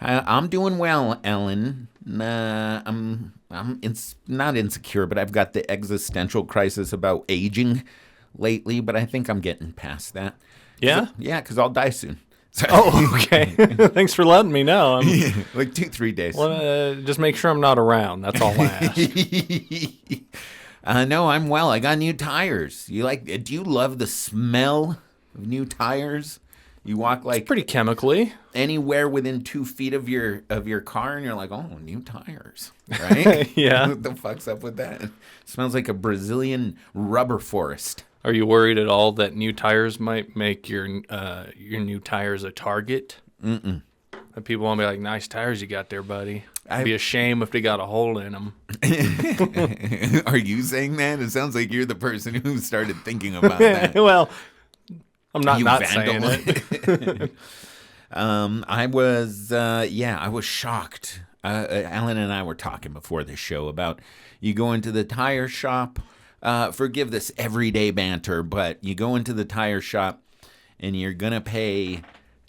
I'm doing well, Ellen. I'm not insecure, but I've got the existential crisis about aging lately, but I think I'm getting past that. Yeah? Yeah, because I'll die soon. So, Oh, okay. Thanks for letting me know. like 2-3 days. Well, just make sure I'm not around. That's all I ask. No, I'm well. I got new tires. Do you love the smell of new tires? You walk like Pretty chemically. anywhere within 2 feet of your car, and you're like, oh, new tires, right? Yeah. What the fuck's up with that? It smells like a Brazilian rubber forest. Are you worried at all that new tires might make your new tires a target? Mm-mm. And people want to be like, nice tires you got there, buddy. It'd be a shame if they got a hole in them. Are you saying that? It sounds like you're the person who started thinking about that. Well, I'm not You saying vandal. it. I was shocked. Alan and I were talking before the show about you go into the tire shop. Forgive this everyday banter, but you go into the tire shop and you're going to pay,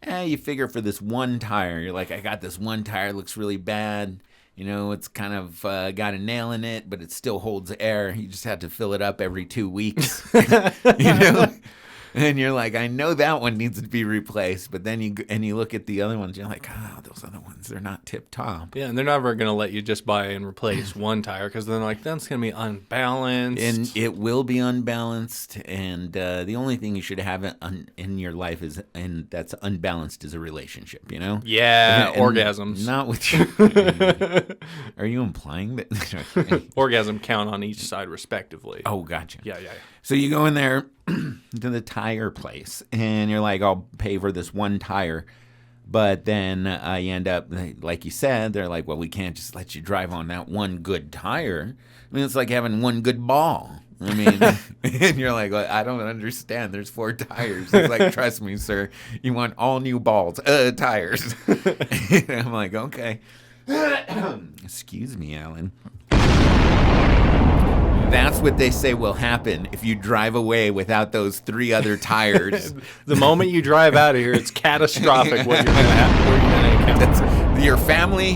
you figure for this one tire. You're like, I got this one tire, it looks really bad. You know, it's kind of got a nail in it, but it still holds air. You just have to fill it up every 2 weeks. You know? And you're like, I know that one needs to be replaced, but then you look at the other ones, you're like, those other ones, they're not tip top. Yeah, and they're never going to let you just buy and replace one tire because they're like, that's going to be unbalanced. And it will be unbalanced, and the only thing you should have in your life that's unbalanced is a relationship, you know? Yeah, And orgasms. Not with you. Are you implying that? Orgasm count on each side respectively. Oh, gotcha. Yeah. So you go in there to the tire place, and you're like, I'll pay for this one tire. But then you end up, like you said, they're like, well, we can't just let you drive on that one good tire. I mean, it's like having one good ball. I mean, and you're like, well, I don't understand. There's 4 tires. It's like, trust me, sir. You want all new balls, tires. And I'm like, okay. Excuse me, Alan. That's what they say will happen if you drive away without those 3 other tires. The moment you drive out of here, it's catastrophic what you're going to encounter. That's your family,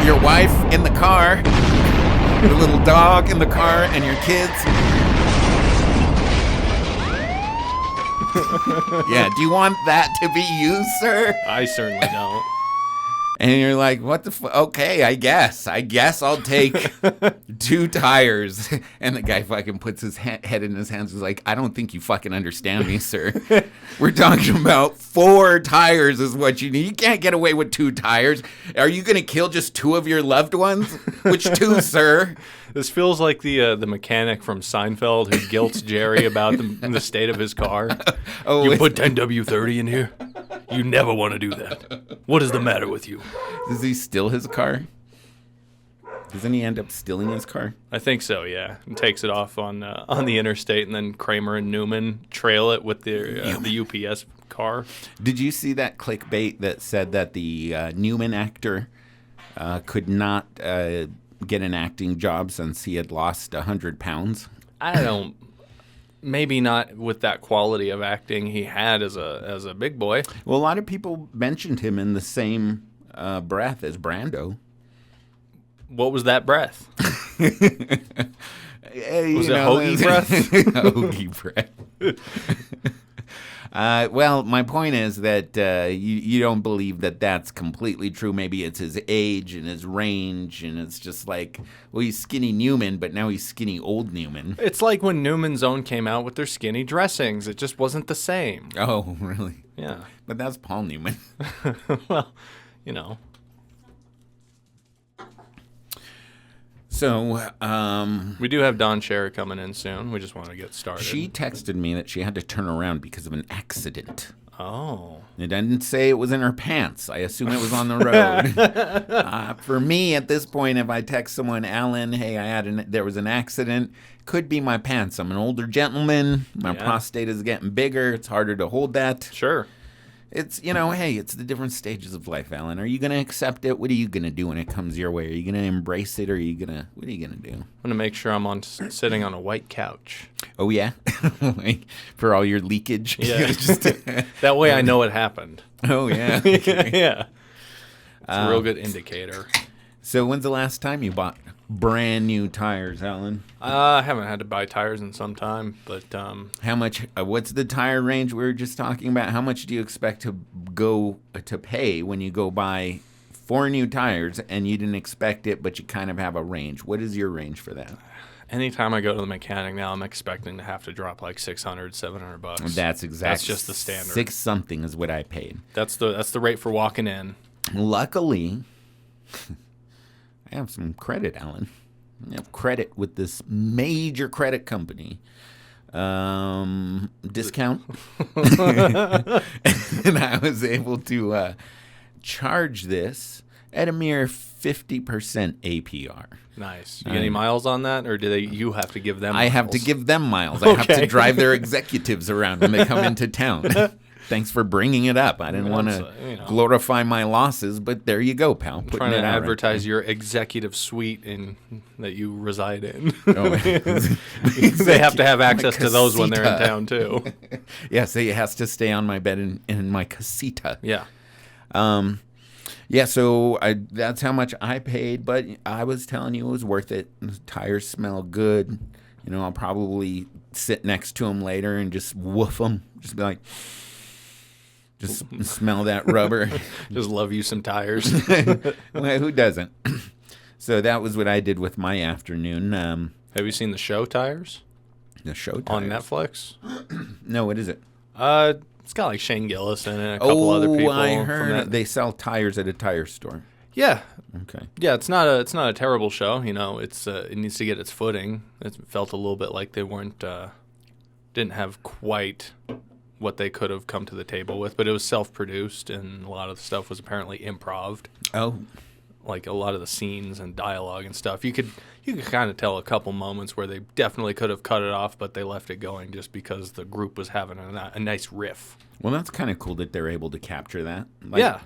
your wife in the car, the little dog in the car, and your kids. Yeah, do you want that to be you, sir? I certainly don't. And you're like, what the okay, I guess I'll take 2 tires. And the guy fucking puts his head in his hands. He's like, I don't think you fucking understand me, sir. We're talking about 4 tires is what you need. You can't get away with 2 tires. Are you going to kill just 2 of your loved ones? Which 2, sir? This feels like the mechanic from Seinfeld who guilts Jerry about the state of his car. Oh, You put 10W30 in here? You never want to do that. What is the matter with you? Does he steal his car? Doesn't he end up stealing his car? I think so, yeah. And takes it off on the interstate, and then Kramer and Newman trail it with the UPS car. Did you see that clickbait that said that the Newman actor could not get an acting job since he had lost 100 pounds? I don't. Maybe not with that quality of acting he had as a big boy. Well, a lot of people mentioned him in the same breath as Brando. What was that breath? Was it hoagie breath? Hoagie breath. Well, my point is that you don't believe that that's completely true. Maybe it's his age and his range, and it's just like, well, he's skinny Newman, but now he's skinny old Newman. It's like when Newman's Own came out with their skinny dressings. It just wasn't the same. Oh, really? Yeah. But that's Paul Newman. Well, you know. So, we do have Dawn Sherry coming in soon. We just want to get started. she texted me that she had to turn around because of an accident. Oh. It didn't say it was in her pants. I assume it was on the road. For me, at this point, if I text someone, Alan, hey, there was an accident, could be my pants. I'm an older gentleman. My prostate is getting bigger. It's harder to hold that. Sure. It's, hey, it's the different stages of life, Alan. Are you going to accept it? What are you going to do when it comes your way? Are you going to embrace it, or what are you going to do? I'm going to make sure I'm sitting on a white couch. Oh, yeah? Like, for all your leakage? Yeah. That way I know it happened. Oh, yeah. Okay. Yeah. It's a real good indicator. So when's the last time you bought brand new tires, Alan? I haven't had to buy tires in some time, but How much? What's the tire range we were just talking about? How much do you expect to pay when you go buy 4 new tires and you didn't expect it, but you kind of have a range? What is your range for that? anytime I go to the mechanic now, I'm expecting to have to drop like $600-$700. That's exactly. That's just the standard. 6 something is what I paid. That's the rate for walking in. Luckily, I have some credit, Alan. I have credit with this major credit company. Discount. And I was able to charge this at a mere 50% APR. Nice. You get any miles on that, or you have to give them miles? I have to give them miles. I have to drive their executives around when they come into town. Thanks for bringing it up. I didn't want to glorify my losses, but there you go, pal. Trying to advertise your executive suite that you reside in. Oh, they have to have access to those when they're in town, too. Yeah, so it has to stay on my bed in my casita. Yeah. Yeah, so that's how much I paid, but I was telling you it was worth it. The tires smell good. You know, I'll probably sit next to them later and just woof them. Just be like, just smell that rubber. Just love you some tires. Well, who doesn't? So that was what I did with my afternoon. Have you seen the show Tires? The show Tires? On Netflix? No, what is it? It's got like Shane Gillis in it, a couple other people. I heard they sell tires at a tire store. Yeah. Okay. Yeah, it's not a terrible show. You know, it needs to get its footing. It felt a little bit like they didn't have quite what they could have come to the table with, but it was self-produced, and a lot of the stuff was apparently improv'd. Oh. Like a lot of the scenes and dialogue and stuff. You could kind of tell a couple moments where they definitely could have cut it off, but they left it going just because the group was having a nice riff. Well, that's kind of cool that they're able to capture that. Yeah.